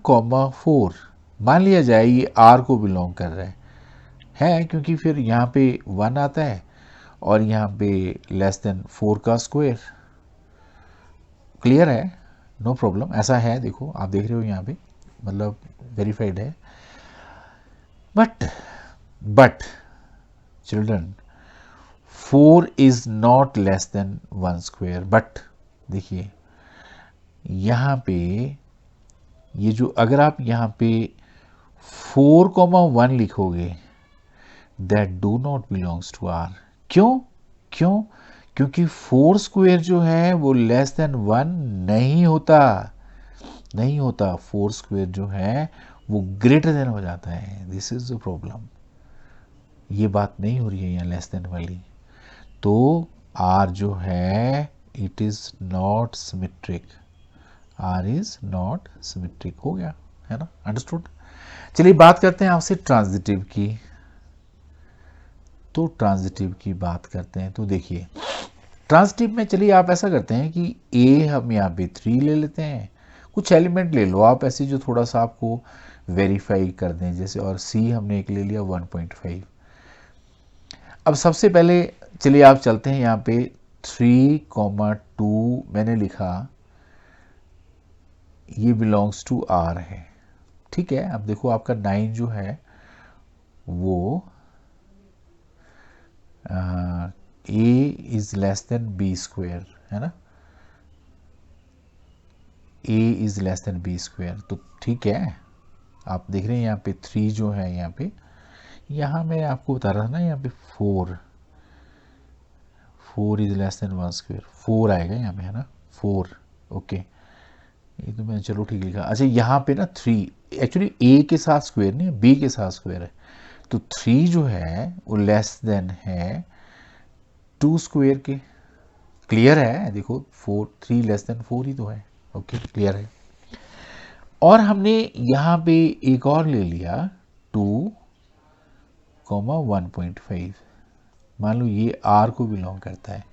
4 मान लिया जाए ये आर को बिलोंग कर रहा है, क्योंकि फिर यहाँ पे 1 आता है और यहाँ पे लेस देन 4 का स्क्वायर। क्लियर है, नो प्रॉब्लम, ऐसा है। देखो आप देख रहे हो यहाँ पे मतलब वेरीफाइड है। But children 4 is not less than 1 square. But देखिए यहाँ पे ये जो अगर आप यहाँ पे 4, 1 लिखोगे that do not belongs to R. क्यों? क्यों? क्योंकि 4 स्क्वायर जो है वो लेस देन 1 नहीं होता, नहीं होता। 4 स्क्वायर जो है वो ग्रेटर देन हो जाता है। This is the problem. ये बात नहीं हो रही है यहाँ लेस देन वाली। तो आर जो है it is not symmetric, R is not symmetric. हो गया है ना, अंडरस्टूड। चलिए बात करते हैं आपसे ट्रांजिटिव की। तो ट्रांजिटिव की बात करते हैं तो देखिए ट्रांजिटिव में चलिए आप ऐसा करते हैं कि ए हम यहाँ पे 3 ले लेते हैं, कुछ एलिमेंट ले लो आप ऐसे जो थोड़ा सा आपको वेरीफाई कर दें जैसे, और सी हमने एक ले लिया 1.5। अब सबसे पहले चलिए आप चलते हैं यहाँ पे 3,2 मैंने लिखा, ये बिलोंग्स टू आर है, ठीक है। अब देखो आपका 9 जो है वो A is less than B square है ना, A is less than B square. तो ठीक है, आप देख रहे हैं यहाँ पे 3 जो है यहाँ मैं आपको बता रहा था ना, यहाँ पे 4 इज लेस देन 1 स्क्वायर, 4 आएगा यहाँ पे है ना, 4। ओके, ये तो मैंने चलो ठीक लिखा। अच्छा यहाँ पे ना 3 एक्चुअली ए के साथ स्क्वायर नहीं है, बी के साथ स्क्वायर है। तो 3 जो है वो लेस देन है 2 स्क्वायर के। क्लियर है, देखो 3 लेस देन 4 ही तो है। ओके क्लियर है। और हमने यहाँ पे एक और ले लिया 2,1.5। मान लो ये आर को बिलोंग करता है,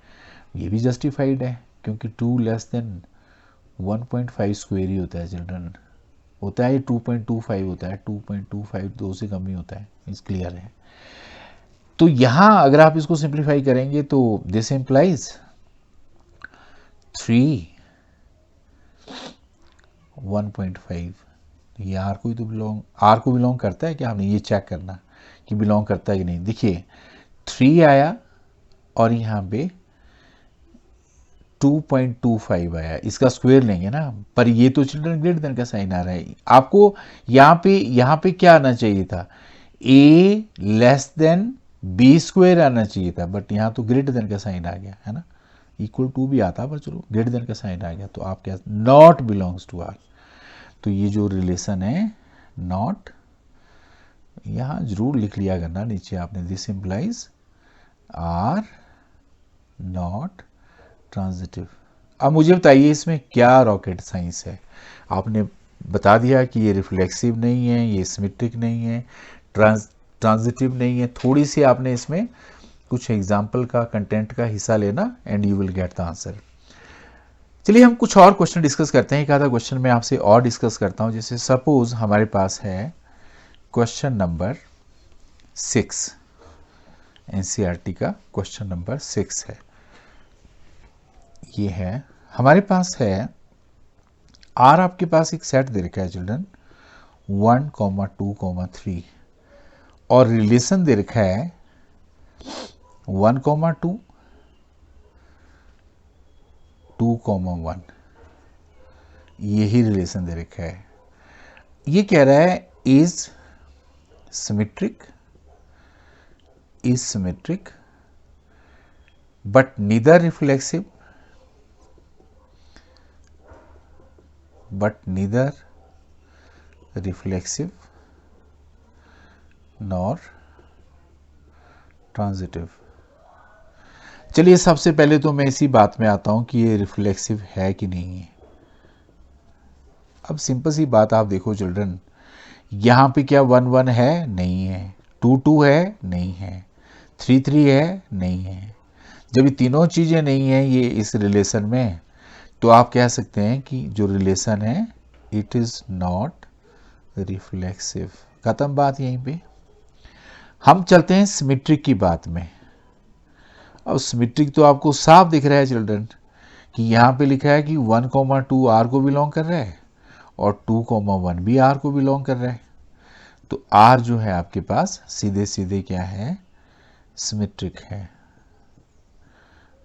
ये भी जस्टिफाइड है क्योंकि 2 लेस देन 1.5 स्क्वायर ही होता है चिल्ड्रन, होता है 2.25 होता है, 2.25 2 से कम ही होता है। इस क्लियर है। तो यहाँ अगर आप इसको सिंप्लीफाई करेंगे तो दिस इम्प्लाइज 3 1.5, ये आर को ही तो आर को बिलोंग करता है क्या, हमने ये चेक करना कि बिलोंग करता है कि नहीं। देखिए 3 आया और यहाँ पे 2.25 आया, इसका स्क्वायर लेंगे ना, पर ये तो चिल्ड्रन ग्रेटर देन का साइन आ रहा है। आपको यहाँ पे क्या आना चाहिए था, ए लेस देन बी स्क्वायर आना चाहिए था, बट यहाँ तो ग्रेटर देन का साइन आ गया है ना, इक्वल टू भी आता पर चलो ग्रेटर देन का साइन आ गया। तो आप क्या, नॉट बिलोंग्स टू आर। तो ये जो रिलेशन है नॉट, यहाँ जरूर लिख लिया करना नीचे आपने, this implies R not transitive. अब मुझे बताइए इसमें क्या रॉकेट साइंस है। आपने बता दिया कि ये रिफ्लेक्सिव नहीं है, ये सिमेट्रिक नहीं है, ट्रांजिटिव नहीं है। थोड़ी सी आपने इसमें कुछ एग्जाम्पल का कंटेंट का हिस्सा लेना and you will get the answer. चलिए हम कुछ और क्वेश्चन डिस्कस करते हैं। एक आधा क्वेश्चन मैं आपसे और डिस्कस करता हूं। जैसे सपोज हमारे पास है क्वेश्चन नंबर 6, एनसीईआरटी का क्वेश्चन नंबर 6 है। ये है हमारे पास है आर, आपके पास एक सेट दे रखा है चिल्ड्रन 1,2,3 और रिलेशन दे रखा है 1,2 2,1, यही रिलेशन दे रखा है। ये कह रहा है is symmetric, is symmetric but neither reflexive, but neither reflexive nor transitive। चलिए सबसे पहले तो मैं इसी बात में आता हूं कि ये रिफ्लेक्सिव है कि नहीं है। अब सिंपल सी बात आप देखो चिल्ड्रन, यहां पे क्या 1 1 है, नहीं है, 2 2 है, नहीं है, 3 3 है, नहीं है। जब ये तीनों चीजें नहीं है ये इस रिलेशन में, तो आप कह सकते हैं कि जो रिलेशन है इट इज नॉट रिफ्लेक्सिव। खत्म बात यहीं पे। हम चलते हैं सिमेट्रिक की बात में। अब सिमेट्रिक तो आपको साफ दिख रहा है चिल्ड्रन कि यहाँ पे लिखा है कि 1,2 आर को बिलोंग कर रहा है और 2,1 भी आर को बिलोंग कर रहा है। तो आर जो है आपके पास सीधे सीधे क्या है, सिमेट्रिक है।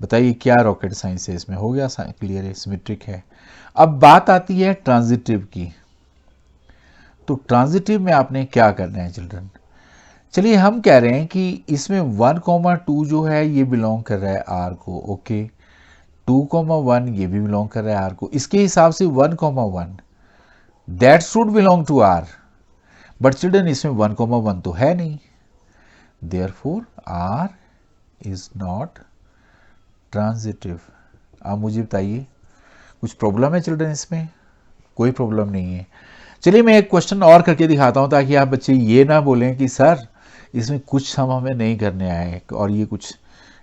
बताइए क्या रॉकेट साइंस है इसमें, हो गया क्लियर है, सिमेट्रिक है। अब बात आती है ट्रांजिटिव की। तो ट्रांजिटिव में आपने क्या करना है चिल्ड्रन, चलिए हम कह रहे हैं कि इसमें 1,2 जो है ये बिलोंग कर रहा है आर को, ओके। 2,1 ये भी बिलोंग कर रहा है आर को। इसके हिसाब से 1,1 that should belong to R, but children इसमें 1,1 तो है नहीं, therefore R is not transitive. आप मुझे बताइए कुछ प्रॉब्लम है चिल्ड्रन इसमें? कोई प्रॉब्लम नहीं है। चलिए मैं एक क्वेश्चन और करके दिखाता हूं ताकि आप बच्चे ये ना बोलें कि सर इसमें कुछ हम हमें नहीं करने आए और ये कुछ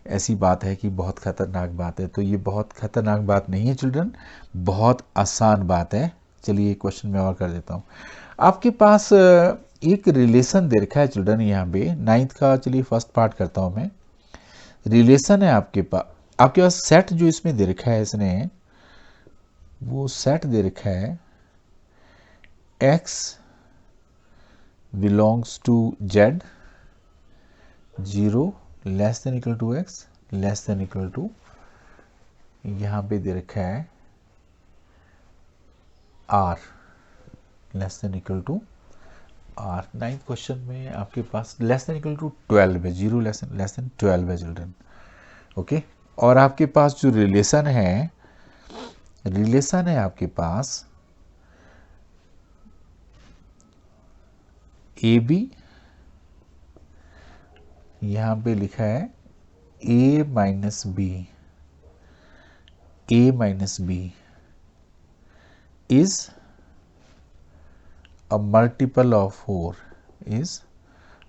ऐसी बात है कि बहुत खतरनाक बात है। तो ये बहुत खतरनाक बात नहीं है चिल्ड्रन, बहुत आसान बात है। चलिए एक क्वेश्चन मैं और कर देता हूँ। आपके पास एक रिलेशन दे रखा है चिल्ड्रन यहाँ पे 9th का। चलिए फर्स्ट पार्ट करता हूँ मैं। रिलेशन है आपके पास सेट जो इसमें दे रखा है, इसने वो सेट दे रखा है x belongs to z 0 less than equal to x less than equal to, यहां पे दे रखा है r less than equal to r। 9th question में आपके पास लेस देन इक्वल टू 12 है, 0 लेस देन 12 है चिल्ड्रन, ओके। और आपके पास जो रिलेशन है आपके पास ए बी, यहां पे लिखा है a minus B is a multiple of 4, is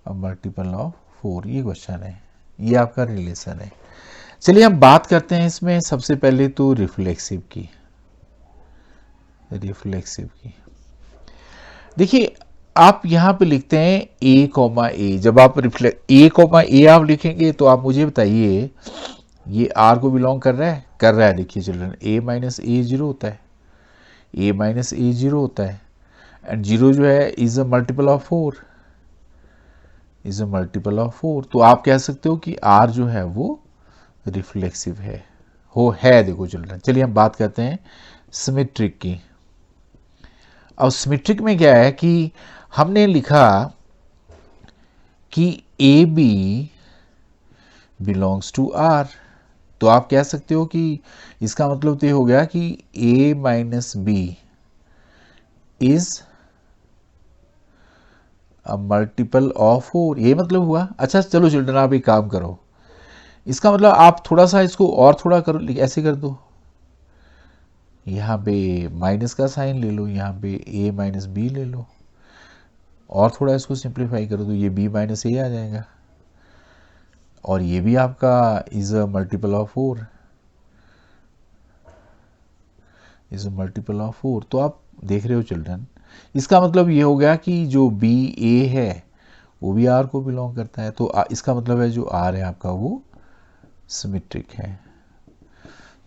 a multiple of 4। ये क्वेश्चन है, ये आपका रिलेशन है। चलिए हम बात करते हैं इसमें सबसे पहले तो रिफ्लेक्सिव की। देखिए आप यहां पे लिखते हैं a, जब आप a, आप लिखेंगे तो आप मुझे बताइए ये r को बिलोंग कर रहा है। देखिए चिल्ड्रन a माइनस ए 0 होता है, एंड 0 जो है इज अ मल्टीपल ऑफ 4, तो आप कह सकते हो कि r जो है वो रिफ्लेक्सिव है। देखो चिल्ड्रन, चलिए हम बात करते हैं सिमेट्रिक की। अब सिमेट्रिक में क्या है कि हमने लिखा कि A B belongs to R, तो आप कह सकते हो कि इसका मतलब तो ये हो गया कि a minus B is a multiple of 4, ये मतलब हुआ। अच्छा चलो चिल्ड्रन आप एक काम करो, इसका मतलब आप थोड़ा सा इसको और थोड़ा करो, ऐसे कर दो, यहाँ पे माइनस का साइन ले लो, यहाँ पे a माइनस बी ले लो, और थोड़ा इसको सिंप्लीफाई करो तो ये b माइनस ए आ जाएगा, और ये भी आपका इज अ मल्टीपल ऑफ 4, तो आप देख रहे हो चिल्ड्रन, इसका मतलब ये हो गया कि जो बी ए है वो भी आर को बिलोंग करता है। तो इसका मतलब है जो आर है आपका वो सिमेट्रिक है।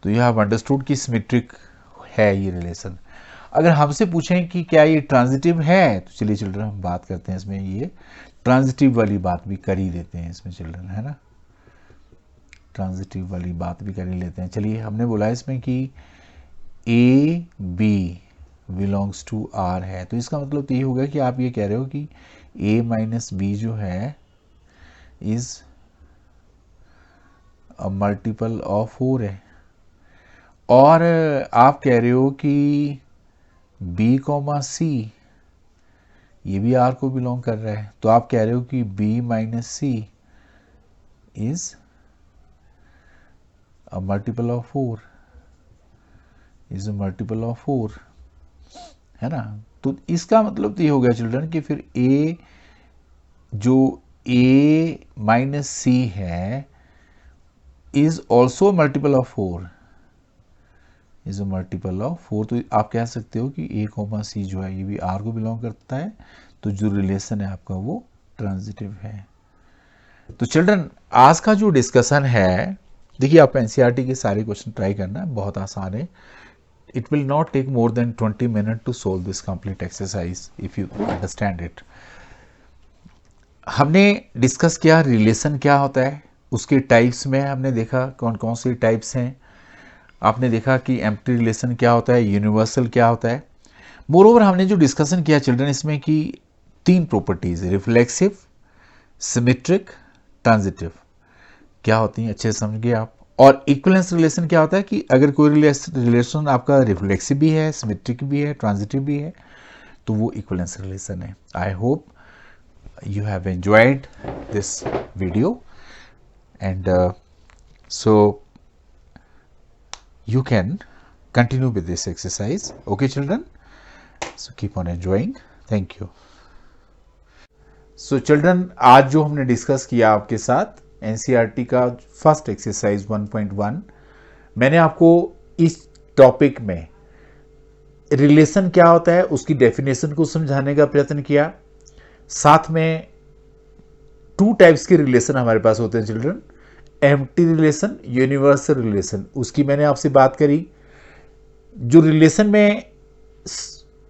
तो यह आप अंडरस्टूड कि सिमेट्रिक है ये रिलेशन। अगर हमसे पूछें कि क्या ये ट्रांजिटिव है, तो चलिए चिल्ड्रन हम बात करते हैं इसमें, ये ट्रांजिटिव वाली बात भी कर ही देते हैं इसमें चिल्ड्रन, है ना, ट्रांजिटिव वाली बात भी कर ही लेते हैं। चलिए हमने बोला इसमें कि A B belongs to R है, तो इसका मतलब तो ये होगा कि आप ये कह रहे हो कि a माइनस बी जो है इज अ मल्टीपल ऑफ 4 है, और आप कह रहे हो कि b कॉमा सी ये भी r को बिलोंग कर रहा है, तो आप कह रहे हो कि b minus C is a multiple of 4, है ना। तो इसका मतलब तो ये हो गया चिल्ड्रन कि फिर a जो a माइनस सी है इज ऑल्सो मल्टीपल ऑफ 4, तो आप कह सकते हो कि a कॉमा सी जो है ये भी r को बिलोंग करता है, तो जो रिलेशन है आपका वो ट्रांजिटिव है। तो चिल्ड्रन आज का जो डिस्कशन है, देखिए आप एनसीईआरटी के सारे क्वेश्चन ट्राई करना, बहुत आसान है। It will not take more than 20 minutes to solve this complete exercise if you understand it. हमने डिस्कस किया रिलेशन क्या होता है, उसके टाइप्स में हमने देखा कौन कौन सी टाइप्स हैं। आपने देखा कि एम्प्टी रिलेशन क्या होता है, यूनिवर्सल क्या होता है। मोर ओवर हमने जो डिस्कशन किया चिल्ड्रन इसमें कि 3 प्रॉपर्टीज, रिफ्लेक्सिव, सिमेट्रिक, ट्रांजिटिव क्या होती हैं अच्छे से समझ गए आप। और इक्विवेलेंस रिलेशन क्या होता है कि अगर कोई रिलेशन आपका रिफ्लेक्सिव भी है, सिमेट्रिक भी है, ट्रांजिटिव भी है, तो वो इक्विवेलेंस रिलेशन है। आई hope you have enjoyed this video, and so you can continue with this exercise. Okay children, so keep on enjoying. Thank you. So children, आज जो हमने डिस्कस किया आपके साथ एनसीईआरटी का फर्स्ट एक्सरसाइज 1.1, मैंने आपको इस टॉपिक में रिलेशन क्या होता है उसकी डेफिनेशन को समझाने का प्रयत्न किया। साथ में 2 टाइप्स के रिलेशन हमारे पास होते हैं children, empty relation, universal relation, उसकी मैंने आपसे बात करी। जो रिलेशन में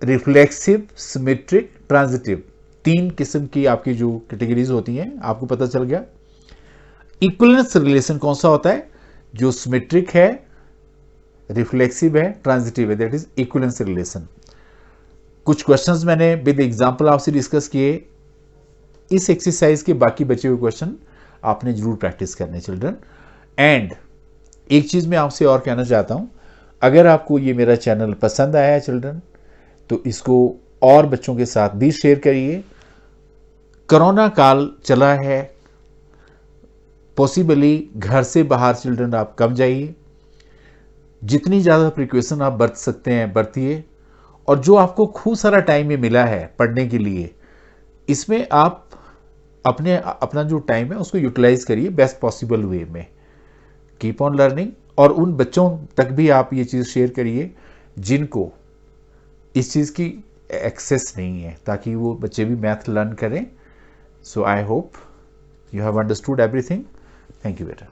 रिफ्लेक्सिव, सिमेट्रिक, ट्रांजिटिव 3 किस्म की आपकी जो कैटेगरीज होती हैं आपको पता चल गया। इक्विवेलेंस रिलेशन कौन सा होता है, जो सिमेट्रिक है, रिफ्लेक्सिव है, ट्रांजिटिव है, दैट इज इक्विवेलेंस रिलेशन। कुछ क्वेश्चंस मैंने विद एग्जांपल आपसे डिस्कस किए। इस एक्सरसाइज के बाकी बचे हुए क्वेश्चन आपने जरूर प्रैक्टिस करने चिल्ड्रन। एंड एक चीज मैं आपसे और कहना चाहता हूं, अगर आपको ये मेरा चैनल पसंद आया है चिल्ड्रन, तो इसको और बच्चों के साथ भी शेयर करिए। कोरोना काल चला है, पॉसिबली घर से बाहर चिल्ड्रन आप कम जाइए, जितनी ज़्यादा प्रिकॉशन आप बरत सकते हैं बरतिए, और जो आपको खूब सारा टाइम में मिला है पढ़ने के लिए, इसमें आप अपना जो टाइम है उसको यूटिलाइज करिए बेस्ट पॉसिबल वे में। कीप ऑन लर्निंग, और उन बच्चों तक भी आप ये चीज़ शेयर करिए जिनको इस चीज़ की एक्सेस नहीं है, ताकि वो बच्चे भी मैथ लर्न करें। So I hope you have understood everything. Thank you बेटा।